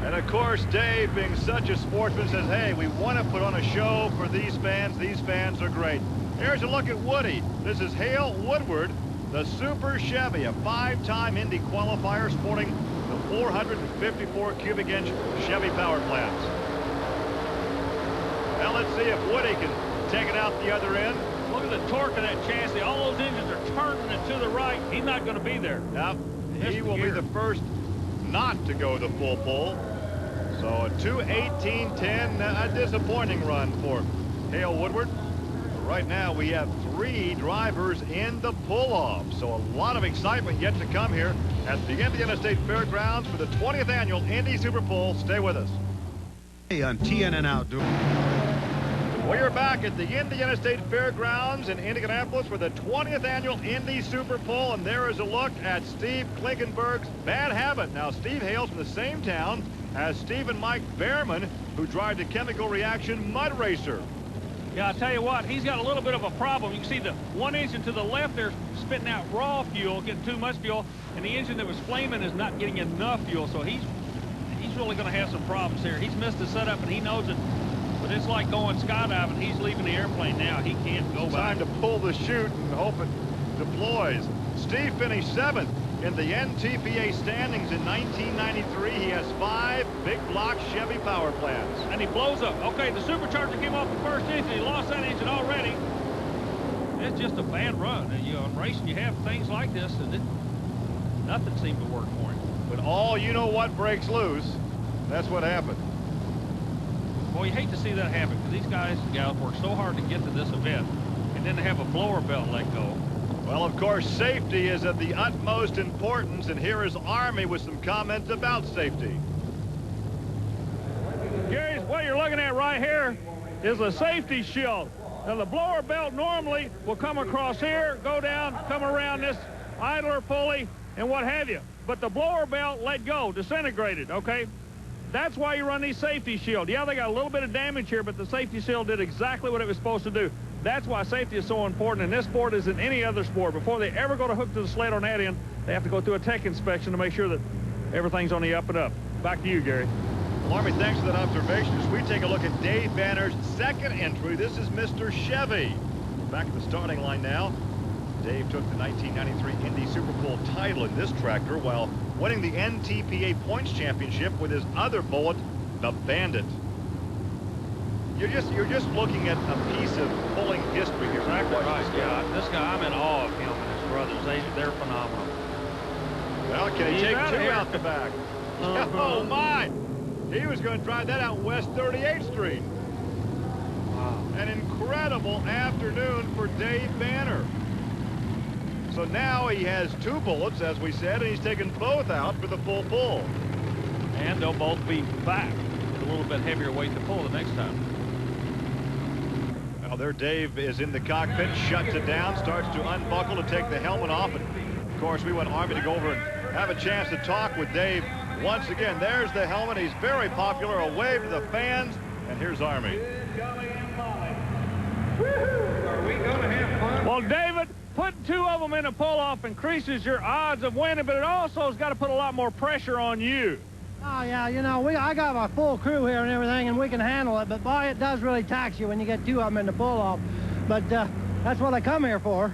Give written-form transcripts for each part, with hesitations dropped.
And of course, Dave, being such a sportsman, says, hey, we want to put on a show for these fans. These fans are great. Here's a look at Woody. This is Hale Woodward, the Super Chevy, a 5-time Indy qualifier sporting the 454 cubic inch Chevy power plants. Well, let's see if Woody can take it out the other end. Look at the torque of that chassis. All those engines are turning it to the right. He's not going to be there. Now, he will be the first not to go the full pull. So a 2:18.10, a disappointing run for Hale Woodward. Right now we have 3 drivers in the pull-off. So a lot of excitement yet to come here at the Indiana State Fairgrounds for the 20th annual Indy Super Pull. Stay with us. Hey, on TNN Outdoor. We are back at the Indiana State Fairgrounds in Indianapolis for the 20th annual Indy Super Pull, and there is a look at Steve Klinkenberg's bad habit. Now, Steve hails from the same town as Steve and Mike Behrman, who drive the chemical reaction mud racer. Yeah, I'll tell you what, he's got a little bit of a problem. You can see the one engine to the left there spitting out raw fuel, getting too much fuel, and the engine that was flaming is not getting enough fuel, so he's really going to have some problems here. He's missed the setup, and he knows it. But it's like going skydiving. He's leaving the airplane now. He can't go back. Time to pull the chute and hope it deploys. Steve finished 7th in the NTPA standings in 1993. He has 5 big block Chevy power plants. And he blows up. Okay, the supercharger came off the first engine. He lost that engine already. It's just a bad run. And, you know, in racing, you have things like this, and nothing seemed to work for him. But all you know what breaks loose, that's what happened. Well, you hate to see that happen because these guys and gals work so hard to get to this event, and then they have a blower belt let go. Well, of course, safety is of the utmost importance, and here is Army with some comments about safety. Gary, what you're looking at right here is a safety shield. Now, the blower belt normally will come across here, go down, come around this idler pulley, and what have you. But the blower belt let go, disintegrated, okay? That's why you run these safety shields. Yeah, they got a little bit of damage here, but the safety shield did exactly what it was supposed to do. That's why safety is so important in this sport as in any other sport. Before they ever go to hook to the sled on that end, they have to go through a tech inspection to make sure that everything's on the up and up. Back to you, Gary. Well, Army, thanks for that observation. As we take a look at Dave Banner's second entry, this is Mr. Chevy. Back at the starting line now. Dave took the 1993 Indy Super Pull title in this tractor while winning the NTPA Points Championship with his other bullet, the Bandit. You're just looking at a piece of pulling history here. Exactly right. Yeah, this guy, I'm in awe of him and his brothers. They're phenomenal. Well, can he take 2 here. out the back? Oh, my! He was going to drive that out West 38th Street. Wow. An incredible afternoon for Dave Banner. So now he has 2 bullets, as we said, and he's taken both out for the full pull. And they'll both be back with a little bit heavier weight to pull the next time. Well, there Dave is in the cockpit, shuts it down, starts to unbuckle to take the helmet off. And of course, we want Army to go over and have a chance to talk with Dave once again. There's the helmet. He's very popular. A wave to the fans. And here's Army. Are we going to have fun? Well, David, putting 2 of them in a pull-off increases your odds of winning, but it also has got to put a lot more pressure on you. Oh, yeah, you know, I got my full crew here and everything, and we can handle it, but boy, it does really tax you when you get 2 of them in the pull-off. But that's what I come here for.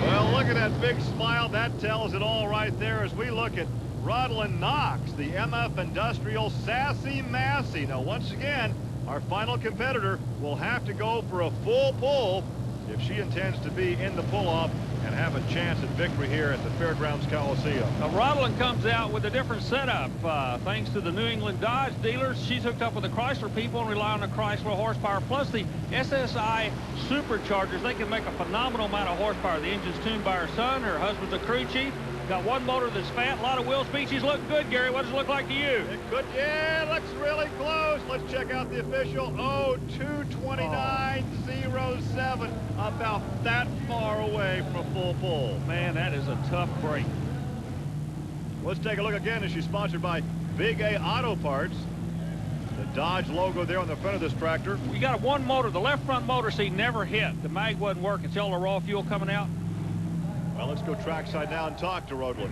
Well, look at that big smile. That tells it all right there as we look at Rozlyn Knox, the MF Industrial Sassy Massey. Now, once again, our final competitor will have to go for a full pull if she intends to be in the pull-off and have a chance at victory here at the Fairgrounds Coliseum. Now, Rozlyn comes out with a different setup. Thanks to the New England Dodge dealers, she's hooked up with the Chrysler people and rely on the Chrysler horsepower, plus the SSI superchargers. They can make a phenomenal amount of horsepower. The engine's tuned by her son. Her husband's a crew chief. Got 1 motor that's fat, a lot of wheel speed. She's looking good, Gary. What does it look like to you? It could, yeah, it looks really close. Let's check out the official. Oh, 2:29.07. About that far away from a full pull. Man, that is a tough break. Let's take a look again as she's sponsored by Big A Auto Parts. The Dodge logo there on the front of this tractor. You got 1 motor. The left front motor seat never hit. The mag wasn't working. See all the raw fuel coming out? Well, let's go trackside now and talk to Rozlyn.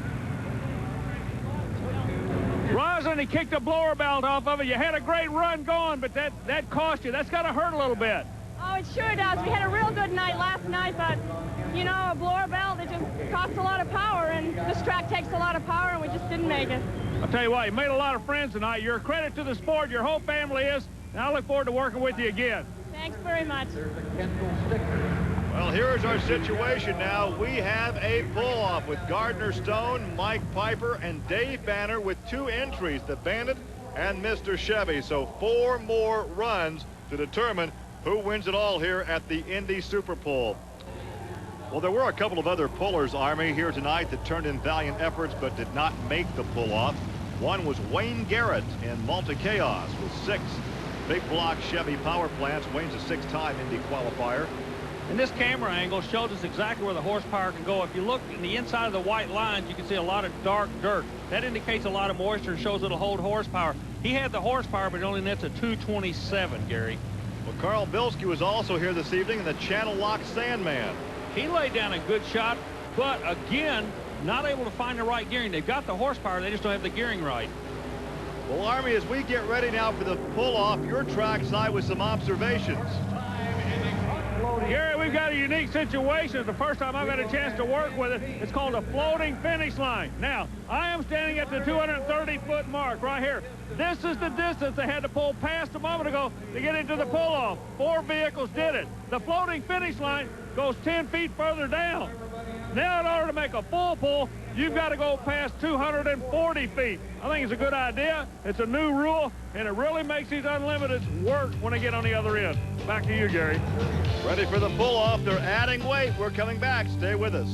Rozlyn, he kicked the blower belt off of it. You had a great run going, but that cost you. That's got to hurt a little bit. Oh, it sure does. We had a real good night last night, but, you know, a blower belt, it just costs a lot of power, and this track takes a lot of power, and we just didn't make it. I'll tell you what, you made a lot of friends tonight. You're a credit to the sport. Your whole family is, and I look forward to working with you again. Thanks very much. Well, here's our situation now. We have a pull-off with Gardner Stone, Mike Piper, and Dave Banner with 2 entries, the Bandit and Mr. Chevy. So 4 more runs to determine who wins it all here at the Indy Super Pull. Well, there were a couple of other pullers, Army, here tonight that turned in valiant efforts but did not make the pull-off. One was Wayne Garrett in Malta Chaos with 6 big block Chevy power plants. Wayne's a 6-time Indy qualifier. And this camera angle shows us exactly where the horsepower can go. If you look in the inside of the white lines, you can see a lot of dark dirt. That indicates a lot of moisture and shows it'll hold horsepower. He had the horsepower, but it only nets a 227, Gary. Well, Carl Bilski was also here this evening in the Channel Lock Sandman. He laid down a good shot, but again, not able to find the right gearing. They've got the horsepower, they just don't have the gearing right. Well, Army, as we get ready now for the pull-off, your trackside with some observations. Gary, we've got a unique situation. It's the first time I've had a chance to work with it. It's called a floating finish line. Now, I am standing at the 230-foot mark right here. This is the distance they had to pull past a moment ago to get into the pull-off. 4 vehicles did it. The floating finish line goes 10 feet further down. Now, in order to make a full pull, you've got to go past 240 feet. I think it's a good idea. It's a new rule, and it really makes these unlimiteds work when they get on the other end. Back to you, Gary. Ready for the pull-off. They're adding weight. We're coming back. Stay with us.